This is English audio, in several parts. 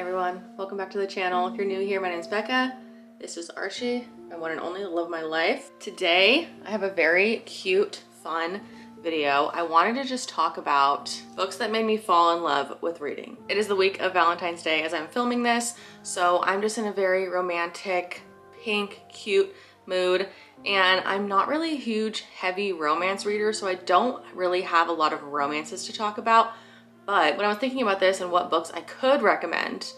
everyone, welcome back to the channel. If you're new here, my name is Becca. This is Archie, my one and only love of my life. Today, I have a very cute, fun video. I wanted to just talk about books that made me fall in love with reading. It is the week of Valentine's Day as I'm filming this, so I'm just in a very romantic, pink, cute mood. And I'm not really a huge, heavy romance reader, so I don't really have a lot of romances to talk about. But when I was thinking about this and what books I could recommend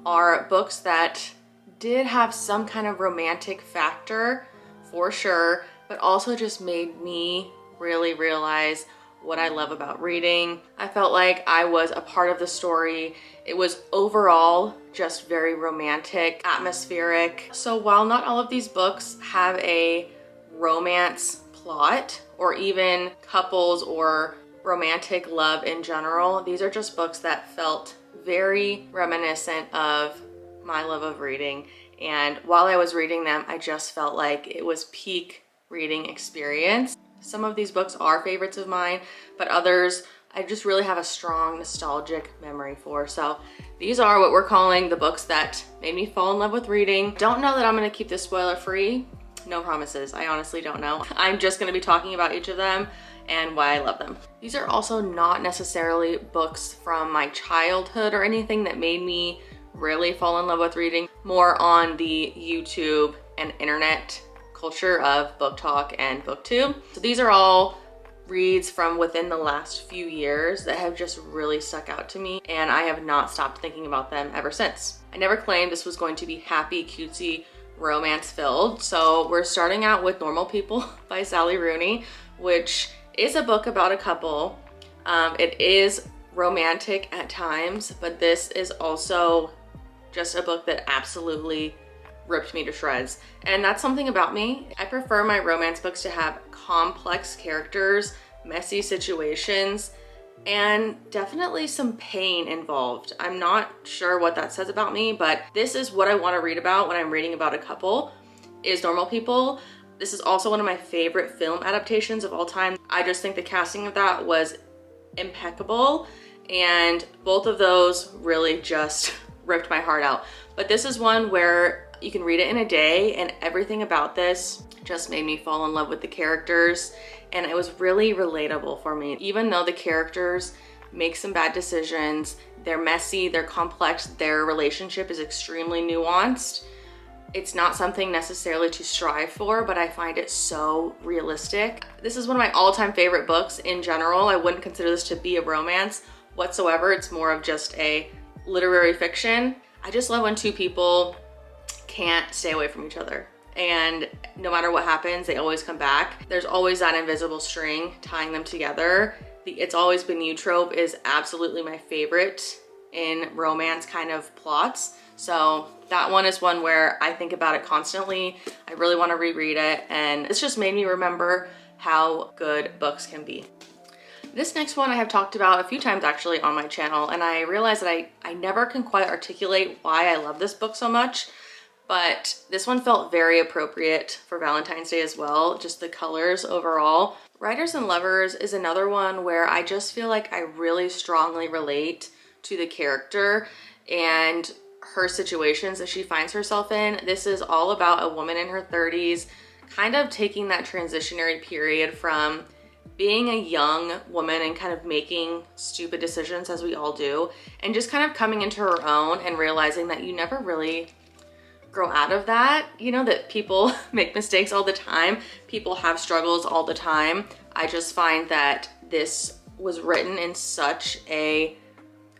are books that did have some kind of romantic factor for sure, but also just made me really realize what I love about reading. I felt like I was a part of the story. It was overall just very romantic, atmospheric. So while not all of these books have a romance plot or even couples or romantic love in general, these are just books that felt very reminiscent of my love of reading. And while I was reading them, I just felt like it was peak reading experience. Some of these books are favorites of mine, but others I just really have a strong nostalgic memory for. So these are what we're calling the books that made me fall in love with reading. Don't know that I'm gonna keep this spoiler free. No promises, I honestly don't know. I'm just gonna be talking about each of them and why I love them. These are also not necessarily books from my childhood or anything that made me really fall in love with reading, more on the YouTube and internet culture of book talk and booktube. So these are all reads from within the last few years that have just really stuck out to me, and I have not stopped thinking about them ever since. I never claimed this was going to be happy, cutesy, romance filled. So we're starting out with Normal People by Sally Rooney, which is a book about a couple. It is romantic at times, but this is also just a book that absolutely ripped me to shreds. And that's something about me. I prefer my romance books to have complex characters, messy situations, and definitely some pain involved. I'm not sure what that says about me, but this is what I want to read about when I'm reading about a couple, is Normal People. This is also one of my favorite film adaptations of all time. I just think the casting of that was impeccable, and both of those really just ripped my heart out. But this is one where you can read it in a day, and everything about this just made me fall in love with the characters, and it was really relatable for me. Even though the characters make some bad decisions, they're messy, they're complex, their relationship is extremely nuanced. It's not something necessarily to strive for, but I find it so realistic. This is one of my all-time favorite books in general. I wouldn't consider this to be a romance whatsoever. It's more of just a literary fiction. I just love when two people can't stay away from each other, and no matter what happens, they always come back. There's always that invisible string tying them together. The "it's always been you" trope is absolutely my favorite in romance kind of plots. So that one is one where I think about it constantly. I really want to reread it, and it's just made me remember how good books can be. This next one I have talked about a few times actually on my channel, and I realize that I never can quite articulate why I love this book so much, but this one felt very appropriate for Valentine's Day as well, just the colors overall. Writers and Lovers is another one where I just feel like I really strongly relate to the character and her situations that she finds herself in. This is all about a woman in her 30s, kind of taking that transitionary period from being a young woman and kind of making stupid decisions, as we all do, and just kind of coming into her own and realizing that you never really grow out of that. You know, that people make mistakes all the time, people have struggles all the time. I just find that this was written in such a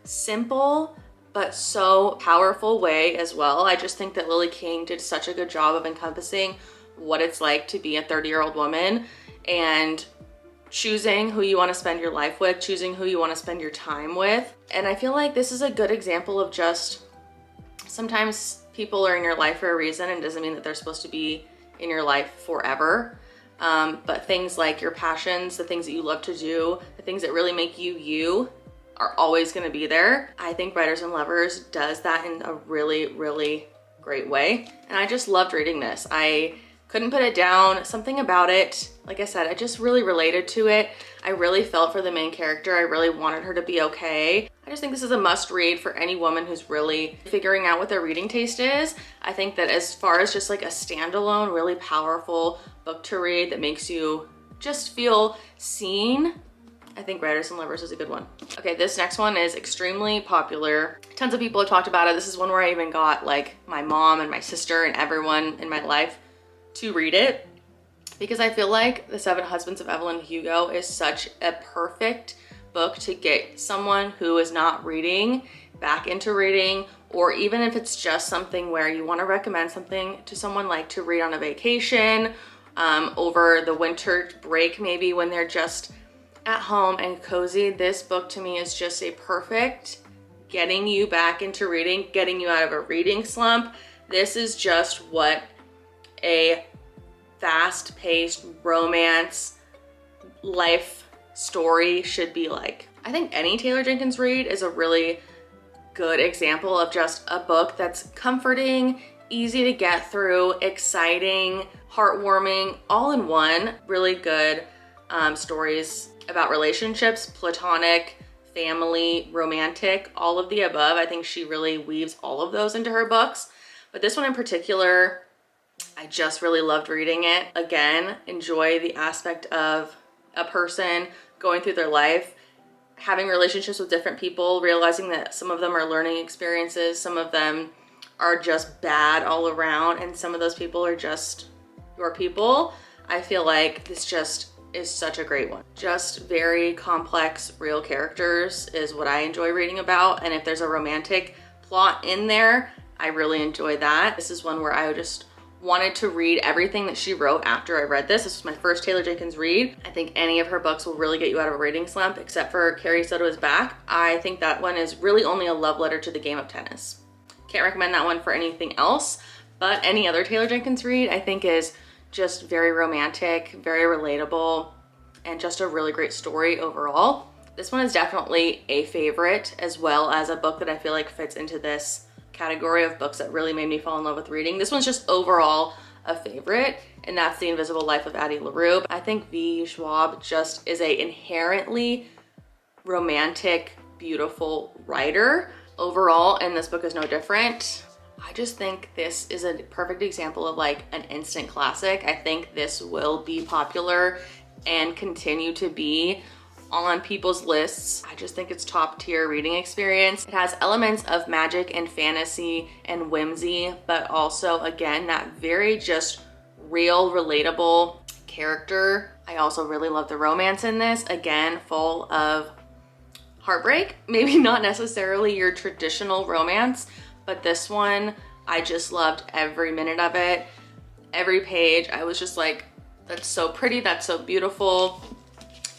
simple but so powerful way as well. I just think that Lily King did such a good job of encompassing what it's like to be a 30-year-old woman and choosing who you want to spend your life with, choosing who you want to spend your time with. And I feel like this is a good example of just sometimes people are in your life for a reason, and it doesn't mean that they're supposed to be in your life forever. But things like your passions, the things that you love to do, the things that really make you you, are always going to be there. I think Writers and Lovers does that in a really, really great way. And I just loved reading this. I couldn't put it down. Something about it, like I said, I just really related to it. I really felt for the main character. I really wanted her to be okay. I just think this is a must read for any woman who's really figuring out what their reading taste is. I think that as far as just like a standalone, really powerful book to read that makes you just feel seen, I think Writers and Lovers is a good one. Okay, this next one is extremely popular. Tons of people have talked about it. This is one where I even got like my mom and my sister and everyone in my life to read it, because I feel like The Seven Husbands of Evelyn Hugo is such a perfect book to get someone who is not reading back into reading, or even if it's just something where you want to recommend something to someone like to read on a vacation, over the winter break, maybe when they're just at home and cozy. This book to me is just a perfect getting you back into reading, getting you out of a reading slump. This is just what a fast-paced romance life story should be like. I think any Taylor Jenkins read is a really good example of just a book that's comforting, easy to get through, exciting, heartwarming, all in one. Really good stories about relationships, platonic, family, romantic, all of the above. I think she really weaves all of those into her books. But this one in particular, I just really loved reading it. Again, enjoy the aspect of a person going through their life, having relationships with different people, realizing that some of them are learning experiences, some of them are just bad all around, and some of those people are just your people. I feel like this just is such a great one. Just very complex, real characters is what I enjoy reading about, and if there's a romantic plot in there, I really enjoy that. This is one where I just wanted to read everything that she wrote after I read this. This was my first Taylor Jenkins read. I think any of her books will really get you out of a reading slump, except for Carrie Soto Is Back. I think that one is really only a love letter to the game of tennis. Can't recommend that one for anything else, but any other Taylor Jenkins read I think is just very romantic, very relatable, and just a really great story overall. This one is definitely a favorite, as well as a book that I feel like fits into this category of books that really made me fall in love with reading. This one's just overall a favorite, and that's The Invisible Life of Addie LaRue. I think V. Schwab just is a inherently romantic, beautiful writer overall, and this book is no different. I just think this is a perfect example of like an instant classic. I think this will be popular and continue to be on people's lists. I just think it's top tier reading experience. It has elements of magic and fantasy and whimsy, but also again, that very just real, relatable character. I also really love the romance in this. Again, full of heartbreak. Maybe not necessarily your traditional romance, but this one, I just loved every minute of it. Every page, I was just like, that's so pretty, that's so beautiful.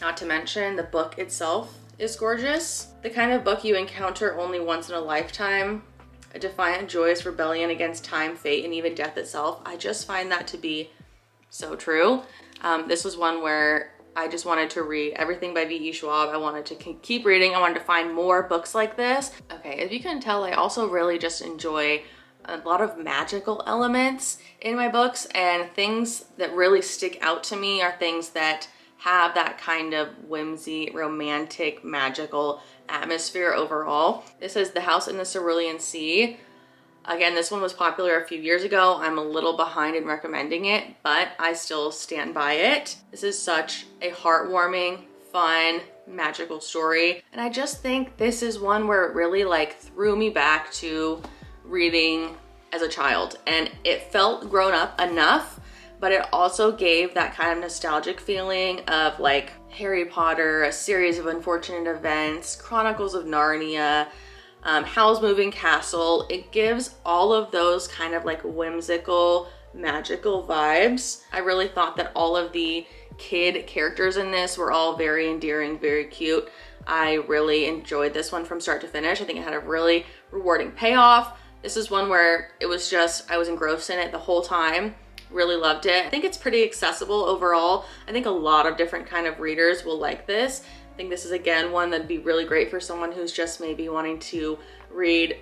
Not to mention the book itself is gorgeous. The kind of book you encounter only once in a lifetime. A defiant, joyous rebellion against time, fate, and even death itself. I just find that to be so true. This was one where I just wanted to read everything by V.E. Schwab. I wanted to keep reading. I wanted to find more books like this. Okay, as you can tell, I also really just enjoy a lot of magical elements in my books, and things that really stick out to me are things that have that kind of whimsy, romantic, magical atmosphere overall. This is The House in the Cerulean Sea. Again, this one was popular a few years ago. I'm a little behind in recommending it, but I still stand by it. This is such a heartwarming, fun, magical story. And I just think this is one where it really like threw me back to reading as a child. And it felt grown up enough, but it also gave that kind of nostalgic feeling of like Harry Potter, A Series of Unfortunate Events, Chronicles of Narnia, Howl's Moving Castle. It gives all of those kind of like whimsical, magical vibes. I really thought that all of the kid characters in this were all very endearing, very cute. I really enjoyed this one from start to finish. I think it had a really rewarding payoff. This is one where it was just, I was engrossed in it the whole time. Really loved it. I think it's pretty accessible overall. I think a lot of different kind of readers will like this. I think this is again one that'd be really great for someone who's just maybe wanting to read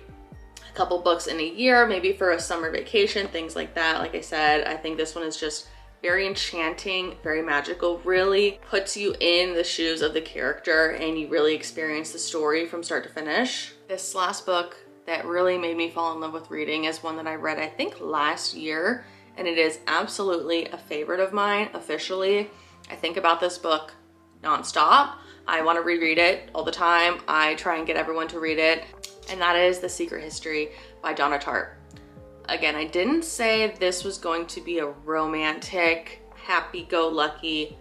a couple books in a year, maybe for a summer vacation, things like that. Like I said, I think this one is just very enchanting, very magical, really puts you in the shoes of the character and you really experience the story from start to finish. This last book that really made me fall in love with reading is one that I read, I think last year, and it is absolutely a favorite of mine officially. I think about this book nonstop. I want to reread it all the time. I try and get everyone to read it, and that is The Secret History by Donna Tartt. Again, I didn't say this was going to be a romantic, happy-go-lucky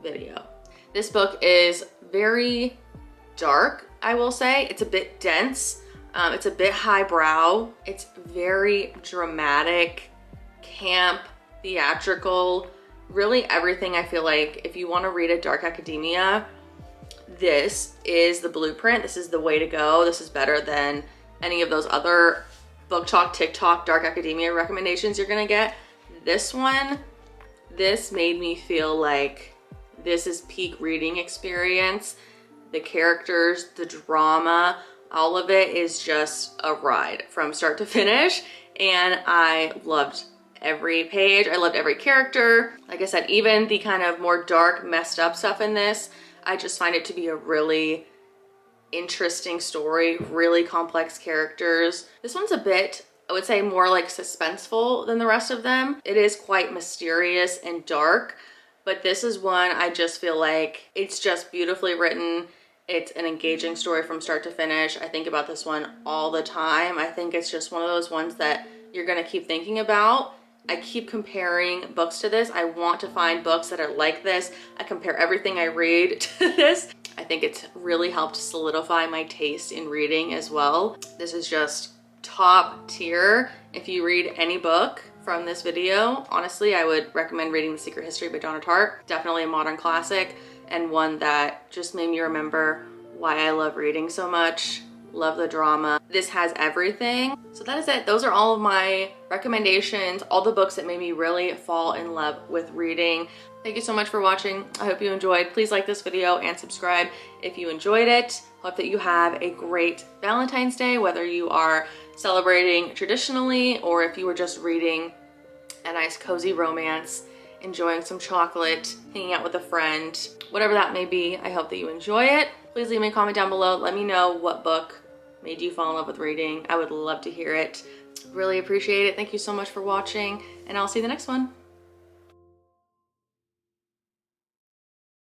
video. This book is very dark, I will say. It's a bit dense. It's a bit highbrow. It's very dramatic, camp, theatrical, really everything. I feel like if you want to read a dark academia, this is the blueprint. This is the way to go. This is better than any of those other book talk, TikTok, dark academia recommendations you're gonna get. This one, this made me feel like this is peak reading experience. The characters, the drama, all of it is just a ride from start to finish. And I loved every page. I loved every character. Like I said, even the kind of more dark, messed up stuff in this, I just find it to be a really interesting story, really complex characters. This one's a bit, I would say, more like suspenseful than the rest of them. It is quite mysterious and dark, but this is one I just feel like it's just beautifully written. It's an engaging story from start to finish. I think about this one all the time. I think it's just one of those ones that you're gonna keep thinking about. I keep comparing books to this. I want to find books that are like this. I compare everything I read to this. I think it's really helped solidify my taste in reading as well. This is just top tier. If you read any book from this video, honestly, I would recommend reading The Secret History by Donna Tartt. Definitely a modern classic and one that just made me remember why I love reading so much. Love the drama. This has everything. So that is it. Those are all of my recommendations, all the books that made me really fall in love with reading. Thank you so much for watching. I hope you enjoyed. Please like this video and subscribe if you enjoyed it. Hope that you have a great Valentine's Day, whether you are celebrating traditionally or if you were just reading a nice cozy romance, enjoying some chocolate, hanging out with a friend, whatever that may be. I hope that you enjoy it. Please leave me a comment down below. Let me know what book made you fall in love with reading. I would love to hear it. Really appreciate it. Thank you so much for watching, and I'll see you in the next one.